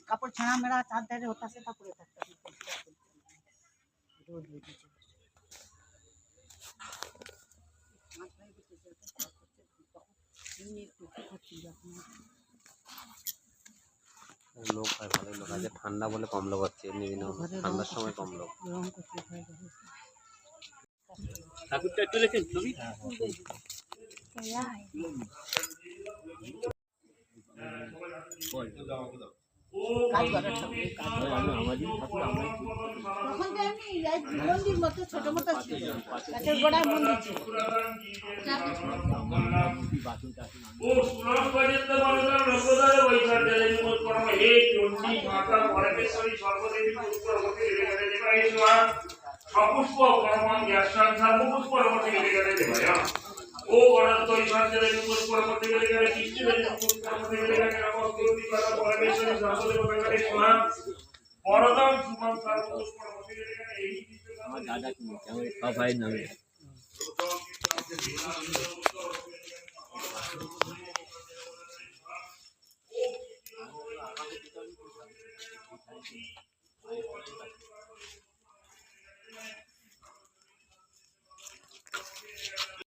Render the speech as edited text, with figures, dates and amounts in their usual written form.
কাপড় ছাড়া মেরা চারধারে হতা সেটা পরে থাকতে রোদ বেরিয়েছে। লোক হয় ভালো লোক আছে, ঠান্ডা বলে কম লোক হচ্ছে, এমনি দিনে ঠান্ডার সময় কম লোক। ঠাকুরটা একটু দেখেন ছবি। ছোট মতো ছিল গাছের গোড়ায় মন্দির ছিল। সপুষ্প পরমান গ্যাসান সর্বপুষ্প পরবর্তী গেলে দেবায়া ও গণতন্ত্র সরকারের মুখ পরবর্তী গেলে সৃষ্টিদের মুখ পরবর্তী গেলে রামকৃতি করা পরমেশ্বরী সর্বদেব বেঙ্গলে সোনা বড়দান সুমন সর্বপুষ্প পরবর্তী গেলে এই আমার দাদা কি আমার সব ভাই নামে